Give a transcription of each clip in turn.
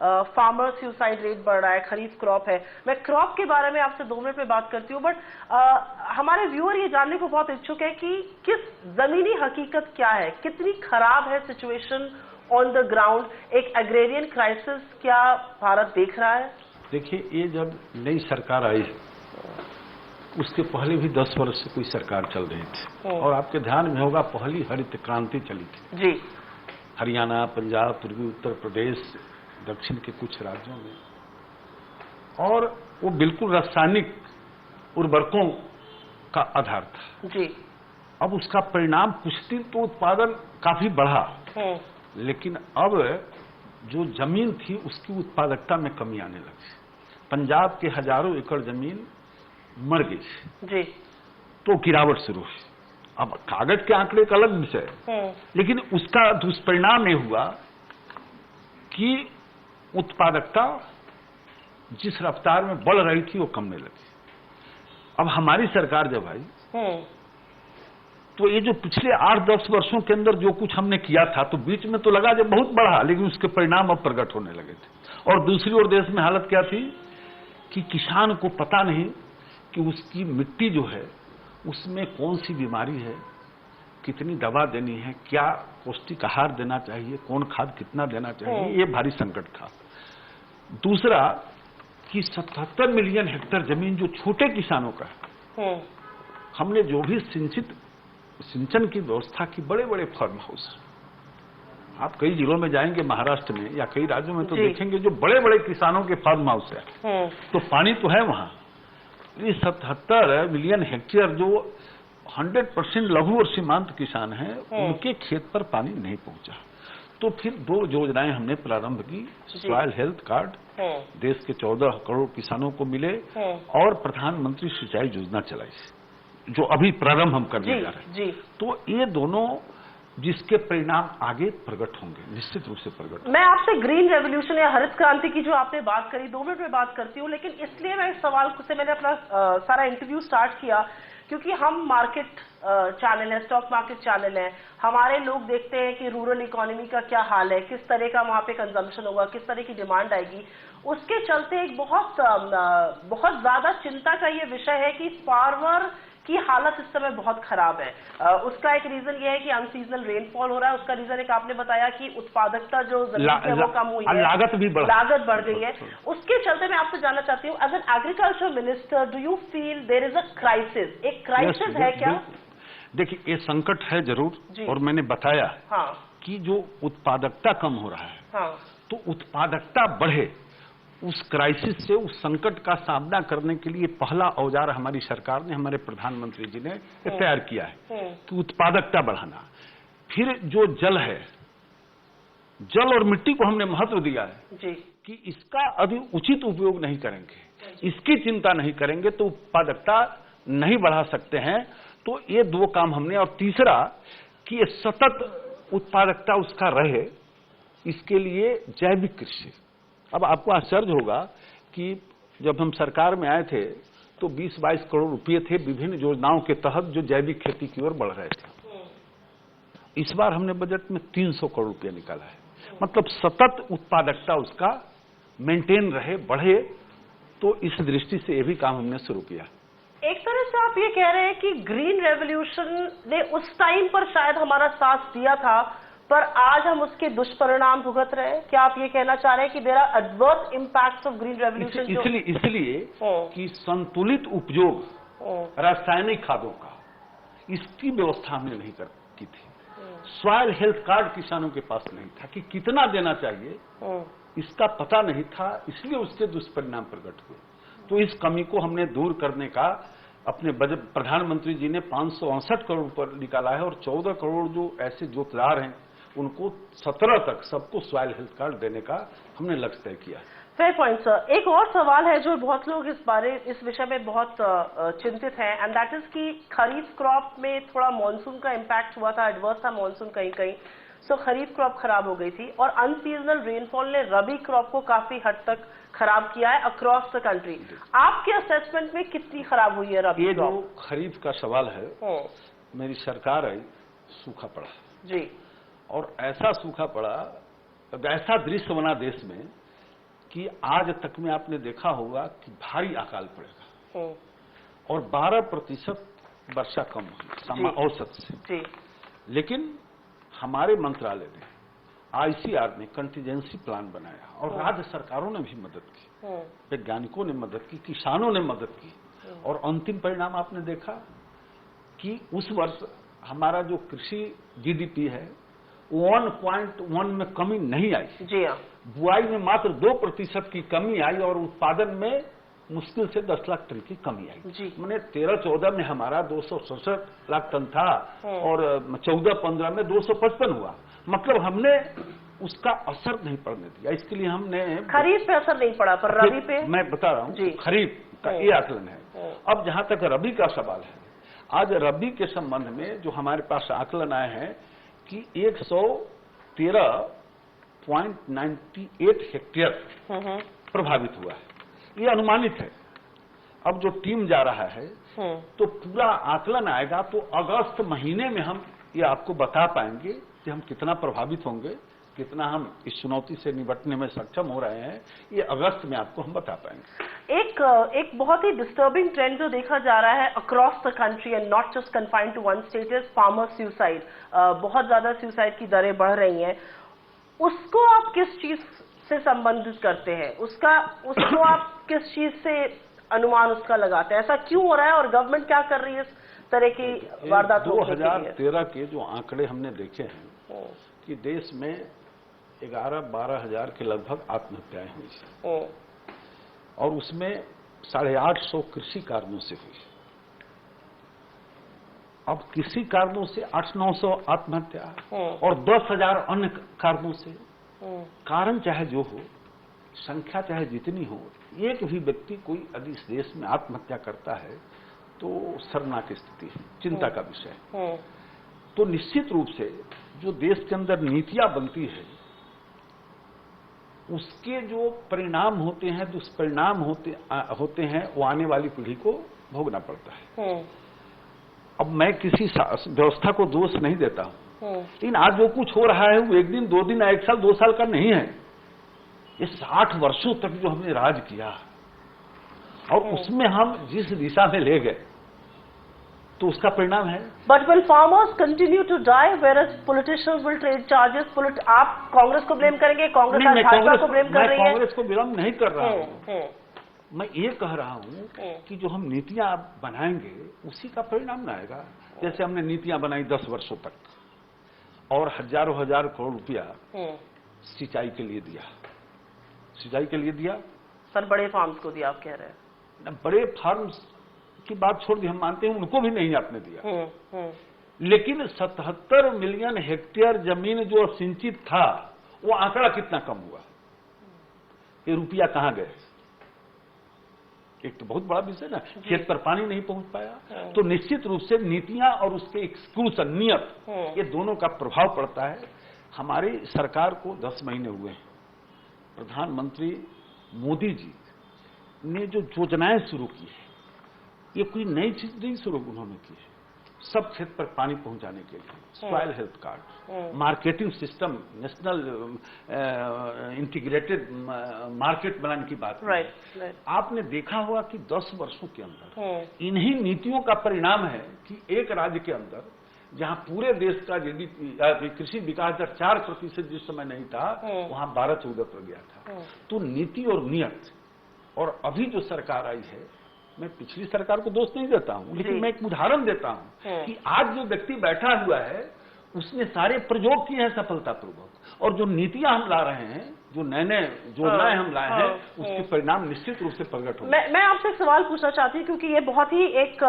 Farmer suicide rate बढ़ रहा है, खरीफ क्रॉप है। मैं क्रॉप के बारे में आपसे 2 मिनट में बात करती हूँ, बट हमारे व्यूअर ये जानने को बहुत इच्छुक है कि किस जमीनी हकीकत क्या है, कितनी खराब है सिचुएशन ऑन द ग्राउंड, एक एग्रेरियन क्राइसिस क्या भारत देख रहा है? देखिए, ये जब नई सरकार आई उसके पहले भी 10 वर्ष से कोई सरकार चल रही थी, और आपके ध्यान में होगा पहली हरित क्रांति चली थी जी। हरियाणा, पंजाब, पूर्वी उत्तर प्रदेश, दक्षिण के कुछ राज्यों में, और वो बिल्कुल रासायनिक उर्वरकों का आधार था जी। अब उसका परिणाम कुछ दिन तो उत्पादन काफी बढ़ा, लेकिन अब जो जमीन थी उसकी उत्पादकता में कमी आने लगी। पंजाब के हजारों एकड़ जमीन मर गई जी। तो गिरावट शुरू हुई। अब कागज के आंकड़े एक अलग विषय है, लेकिन उसका दुष्परिणाम ये हुआ कि उत्पादकता जिस रफ्तार में बढ़ रही थी वो कमने लगी। अब हमारी सरकार जब आई तो ये जो पिछले 8-10 वर्षों के अंदर जो कुछ हमने किया था, तो बीच में तो लगा जब बहुत बढ़ा, लेकिन उसके परिणाम अब प्रकट होने लगे थे। और दूसरी ओर देश में हालत क्या थी कि किसान को पता नहीं कि उसकी मिट्टी जो है उसमें कौन सी बीमारी है, कितनी दवा देनी है, क्या पौष्टिक आहार देना चाहिए, कौन खाद कितना देना चाहिए, ये भारी संकट था। दूसरा कि 77 मिलियन हेक्टेयर जमीन जो छोटे किसानों का है, हमने जो भी सिंचन की व्यवस्था की, बड़े बड़े फार्म हाउस, आप कई जिलों में जाएंगे महाराष्ट्र में या कई राज्यों में तो देखेंगे जो बड़े बड़े किसानों के फार्म हाउस है, तो पानी तो है वहां। ये 77 मिलियन हेक्टेयर जो 100% लघु और सीमांत किसान हैं, उनके खेत पर पानी नहीं पहुंचा। तो फिर 2 योजनाएं हमने प्रारंभ की, सॉइल हेल्थ कार्ड देश के 14 करोड़ किसानों को मिले, और प्रधानमंत्री सिंचाई योजना चलाई जो अभी प्रारंभ हम करने जा रहे हैं। तो ये दोनों जिसके परिणाम आगे प्रकट होंगे, निश्चित रूप से प्रकट। मैं आपसे ग्रीन रेवोल्यूशन या हरित क्रांति की जो आपने बात करी 2 मिनट में बात करती हूँ, लेकिन इसलिए मैं इस सवाल से मैंने अपना सारा इंटरव्यू स्टार्ट किया क्योंकि हम मार्केट चैनल है, स्टॉक मार्केट चैनल है, हमारे लोग देखते हैं कि रूरल इकोनॉमी का क्या हाल है, किस तरह का वहां पे कंजम्पशन होगा, किस तरह की डिमांड आएगी। उसके चलते एक बहुत ज्यादा चिंता का ये विषय है कि फार्मर की हालत इस समय बहुत खराब है। उसका एक रीजन ये है कि अनसीजनल रेनफॉल हो रहा है, उसका रीजन एक आपने बताया कि उत्पादकता जो जमीन है वो कम हुई है, लागत बढ़ गई है। उसके चलते मैं आपसे जानना चाहती हूँ, as an agriculture minister, do you feel there is a crisis, एक क्राइसिस है क्या? देखिए, ये संकट है जरूर, और मैंने बताया कि जो उत्पादकता कम हो रहा है, तो उत्पादकता बढ़े, उस क्राइसिस से, उस संकट का सामना करने के लिए पहला औजार हमारी सरकार ने, हमारे प्रधानमंत्री जी ने तैयार किया है कि उत्पादकता बढ़ाना। फिर जो जल है, जल और मिट्टी को हमने महत्व दिया है कि इसका अभी उचित उपयोग नहीं करेंगे, इसकी चिंता नहीं करेंगे तो उत्पादकता नहीं बढ़ा सकते हैं। तो ये 2 काम हमने, और तीसरा कि ये सतत उत्पादकता उसका रहे, इसके लिए जैविक कृषि। अब आपको आश्चर्य होगा कि जब हम सरकार में आए थे तो 20-22 करोड़ रुपए थे विभिन्न योजनाओं के तहत जो जैविक खेती की ओर बढ़ रहे थे। इस बार हमने बजट में 300 करोड़ रुपए निकाला है। मतलब सतत उत्पादकता उसका मेंटेन रहे, बढ़े। तो इस दृष्टि से ये भी काम हमने शुरू किया। एक तरह से आप ये कह रहे हैं कि ग्रीन रेवोल्यूशन ने उस टाइम पर शायद हमारा साथ दिया था, पर आज हम उसके दुष्परिणाम भुगत रहे हैं। क्या आप ये कहना चाह रहे हैं कि there are adverse impacts of green revolution? इसलिए कि संतुलित उपयोग रासायनिक खादों का, इसकी व्यवस्था हमने नहीं की थी। सॉइल हेल्थ कार्ड किसानों के पास नहीं था कि कितना देना चाहिए, इसका पता नहीं था, इसलिए उसके दुष्परिणाम प्रकट हुए। तो इस कमी को हमने दूर करने का अपने बजट, प्रधानमंत्री जी ने 568 करोड़ पर निकाला है, और 14 करोड़ जो ऐसे जोतदार हैं उनको 17 तक सबको सॉइल हेल्थ कार्ड देने का हमने लक्ष्य तय किया। Fair point sir. एक और सवाल है जो बहुत लोग इस विषय में बहुत चिंतित हैं, एंड दैट इज कि खरीफ क्रॉप में थोड़ा मानसून का इम्पैक्ट हुआ था, एडवर्स था मानसून कहीं कहीं, सो खरीफ क्रॉप खराब हो गई थी, और अनसीजनल रेनफॉल ने रबी क्रॉप को काफी हद तक खराब किया है अक्रॉस द कंट्री। आपके असेसमेंट में कितनी खराब हुई है रबी क्रॉप? ये जो खरीफ का सवाल है, मेरी सरकार आई, सूखा पड़ा जी, और ऐसा सूखा पड़ा, ऐसा दृश्य बना देश में कि आज तक में आपने देखा होगा कि भारी अकाल पड़ेगा और 12% वर्षा कम हुई औसत से। लेकिन हमारे मंत्रालय ने, आईसीआर ने कंटीजेंसी प्लान बनाया और राज्य सरकारों ने भी मदद की, वैज्ञानिकों ने मदद की, किसानों ने मदद की और अंतिम परिणाम आपने देखा कि उस वर्ष हमारा जो कृषि जीडीपी है 1.1 में कमी नहीं आई। जी हाँ। बुआई में मात्र 2% की कमी आई और उत्पादन में मुश्किल से 10 लाख टन की कमी आई। मैंने 13-14 में हमारा 267 लाख टन था और 14-15 में 255 हुआ। मतलब हमने उसका असर नहीं पड़ने दिया। इसके लिए हमने खरीफ पे असर नहीं पड़ा, पर रबी पे मैं बता रहा हूँ खरीफ का ये आकलन है। अब जहां तक रबी का सवाल है, आज रबी के संबंध में जो हमारे पास आकलन आए हैं कि 113.98 हेक्टेयर प्रभावित हुआ है, ये अनुमानित है। अब जो टीम जा रहा है तो पूरा आकलन आएगा तो अगस्त महीने में हम ये आपको बता पाएंगे कि हम कितना प्रभावित होंगे, कितना हम इस चुनौती से निपटने में सक्षम हो रहे हैं। ये अगस्त में आपको हम बता पाएंगे। एक बहुत ही डिस्टर्बिंग ट्रेंड जो देखा जा रहा है across the country and not just confined to one state is farmer suicide. बहुत ज्यादा सुसाइड की दरें बढ़ रही हैं। उसको आप किस चीज से संबंधित करते हैं? उसको आप किस चीज से अनुमान उसका लगाते हैं? ऐसा क्यों हो रहा है और गवर्नमेंट क्या कर रही है इस तरह की वारदात रोकने के लिए? 2013 के जो आंकड़े हमने देखे हैं कि देश में 11-12 हजार के लगभग आत्महत्याएं हुई और उसमें 850 कृषि कारणों से हुई। अब किसी कारणों से 800-900 आत्महत्या और 10,000 अन्य कारणों से। कारण चाहे जो हो, संख्या चाहे जितनी हो, एक भी व्यक्ति कोई यदि इस देश में आत्महत्या करता है तो शर्मनाक स्थिति है, चिंता का विषय है। तो निश्चित रूप से जो देश के अंदर नीतियां बनती है उसके जो परिणाम होते हैं, दुष्परिणाम होते हैं, वो आने वाली पीढ़ी को भोगना पड़ता है। अब मैं किसी व्यवस्था को दोष नहीं देता हूं, लेकिन आज जो कुछ हो रहा है वो एक दिन, 2 दिन, 1 साल, 2 साल का नहीं है। ये 60 वर्षों तक जो हमने राज किया और उसमें हम जिस दिशा में ले गए तो उसका परिणाम है। But will farmers continue to die whereas politicians will trade charges? आप कांग्रेस को ब्लेम करेंगे? कांग्रेस भाजपा को ब्लेम कर रही है? कांग्रेस को ब्लेम नहीं कर रहा हूं। मैं ये कह रहा हूं कि जो हम नीतियां बनाएंगे उसी का परिणाम ना आएगा। जैसे हमने नीतियां बनाई 10 वर्षों तक और हजारों हजार करोड़ रुपया सिंचाई के लिए दिया, सिंचाई के लिए दिया। सर बड़े फार्म्स को दिया आप कह रहे हैं? बड़े फार्म्स की बात छोड़ दी, हम मानते हैं उनको भी नहीं आपने दिया। लेकिन 77 मिलियन हेक्टेयर जमीन जो सिंचित था वो आंकड़ा कितना कम हुआ, ये रुपया कहां गए? एक तो बहुत बड़ा विषय ना, खेत पर पानी नहीं पहुंच पाया। तो निश्चित रूप से नीतियां और उसके एक्सक्लूसन, नियत, ये दोनों का प्रभाव पड़ता है। हमारी सरकार को 10 महीने हुए हैं। प्रधानमंत्री मोदी जी ने जो योजनाएं शुरू की है, ये कोई नई चीज नहीं शुरू उन्होंने की है। सब क्षेत्र पर पानी पहुंचाने के लिए soil health card, marketing system, national integrated market बनाने की बात right. आपने देखा होगा कि 10 वर्षों के अंदर इन्हीं नीतियों का परिणाम है कि एक राज्य के अंदर जहां पूरे देश का जीडीपी कृषि विकास दर 4% जिस समय नहीं था, वहां 12-14 पर गया था। तो नीति और नियत, और अभी जो सरकार आई है, मैं पिछली सरकार को दोष नहीं देता हूं, लेकिन मैं एक उदाहरण देता हूं कि आज जो व्यक्ति बैठा हुआ है उसने सारे प्रयोग किए हैं सफलतापूर्वक, और जो नीतियां हम ला रहे हैं, जो नए योजनाएं हम लाए हैं, उसके परिणाम निश्चित रूप से प्रकट होंगे। मैं आपसे एक सवाल पूछना चाहती हूँ, क्योंकि ये बहुत ही एक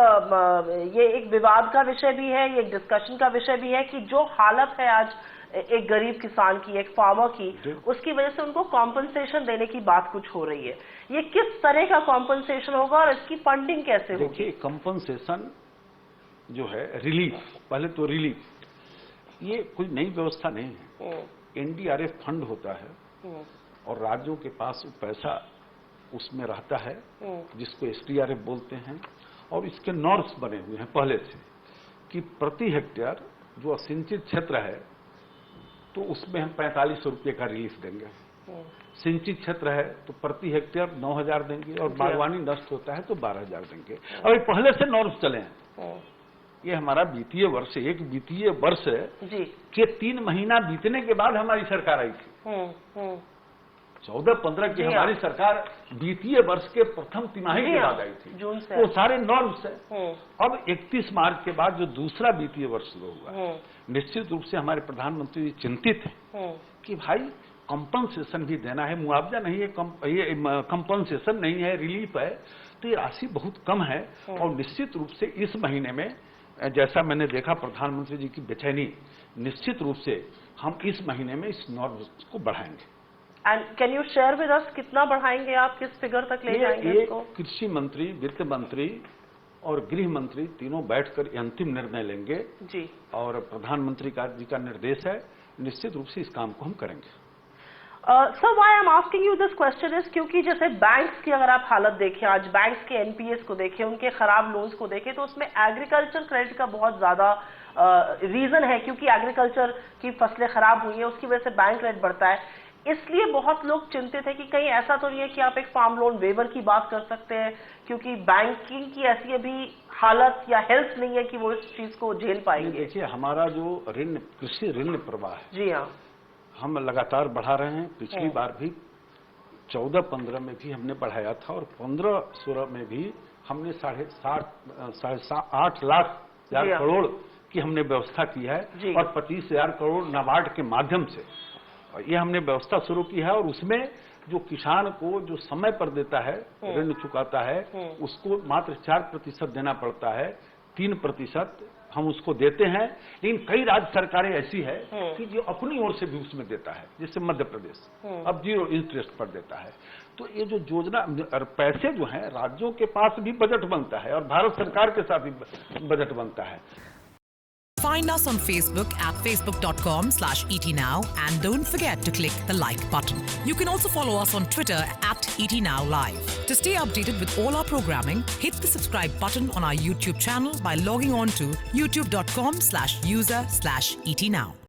विवाद का विषय भी है, ये एक डिस्कशन का विषय भी है कि जो हालत है आज एक गरीब किसान की, एक फार्मर की, उसकी वजह से उनको कॉम्पनसेशन देने की बात कुछ हो रही है। ये किस तरह का कॉम्पनसेशन होगा और इसकी फंडिंग कैसे होगी? देखिए, कॉम्पनसेशन जो है, रिलीफ, पहले तो रिलीफ, ये कोई नई व्यवस्था नहीं है। एनडीआरएफ फंड होता है और राज्यों के पास पैसा उसमें रहता है, जिसको एसडीआरएफ बोलते हैं, और इसके नॉर्म्स बने हुए हैं पहले से कि प्रति हेक्टेयर जो असिंचित क्षेत्र है तो उसमें हम 4500 रुपये का रिलीफ देंगे। सिंचित क्षेत्र है तो प्रति हेक्टेयर 9,000 देंगे, और बागवानी नष्ट होता है तो 12,000 देंगे। अभी पहले से नॉर्म्स चले हैं। ये हमारा वित्तीय वर्ष, एक वित्तीय वर्ष के 3 महीना बीतने के बाद हमारी सरकार आई थी। 14-15 की हमारी सरकार वित्तीय वर्ष के प्रथम तिमाही के बाद आई थी, जून से। वो सारे नॉर्म्स है। अब 31 मार्च के बाद जो दूसरा वित्तीय वर्ष शुरू हुआ, निश्चित रूप से हमारे प्रधानमंत्री चिंतित हैं कि भाई कंपनसेशन भी देना है, मुआवजा नहीं है, ये कंपनसेशन नहीं है, रिलीफ है, तो ये राशि बहुत कम है। और निश्चित रूप से इस महीने में जैसा मैंने देखा प्रधानमंत्री जी की बेचैनी, निश्चित रूप से हम इस महीने में इस नॉर्म्स को बढ़ाएंगे। And can you share with us कितना बढ़ाएंगे आप, किस फिगर तक ले जाएंगे इसको? कृषि मंत्री, वित्त मंत्री और गृह मंत्री तीनों बैठकर अंतिम निर्णय लेंगे जी, और प्रधानमंत्री जी का निर्देश है, निश्चित रूप से इस काम को हम करेंगे। Sir, why I am asking you this question is क्योंकि जैसे बैंक्स की अगर आप हालत देखें, आज बैंक्स के एनपीएस को देखें, उनके खराब लोन्स को देखें, तो उसमें एग्रीकल्चर क्रेडिट का बहुत ज्यादा रीजन है, क्योंकि एग्रीकल्चर की फसलें खराब हुई हैं, उसकी वजह से बैंक रेट बढ़ता है। इसलिए बहुत लोग चिंतित है कि कहीं ऐसा तो नहीं है कि आप एक फार्म लोन वेवर की बात कर सकते हैं, क्योंकि बैंकिंग की ऐसी अभी हालत या हेल्थ नहीं है कि वो इस चीज को झेल पाएंगे। देखिए, हमारा जो ऋण, कृषि ऋण प्रवाह है, जी हाँ, हम लगातार बढ़ा रहे हैं। पिछली बार भी 14-15 में भी हमने बढ़ाया था, और 15-16 में भी हमने 8 लाख करोड़ की हमने व्यवस्था की है, और 25,000 करोड़ नाबार्ड के माध्यम से ये हमने व्यवस्था शुरू की है। और उसमें जो किसान को जो समय पर देता है, ऋण चुकाता है, उसको मात्र 4% देना पड़ता है, 3% हम उसको देते हैं। लेकिन कई राज्य सरकारें ऐसी है कि जो अपनी ओर से भी उसमें देता है, जैसे मध्य प्रदेश अब 0 इंटरेस्ट पर देता है। तो ये जो योजना और पैसे जो हैं, राज्यों के पास भी बजट बनता है और भारत सरकार के साथ भी बजट बनता है। Find us on Facebook at facebook.com/etnow and don't forget to click the like button. You can also follow us on Twitter at etnowlive. To stay updated with all our programming, hit the subscribe button on our YouTube channel by logging on to youtube.com/user/etnow.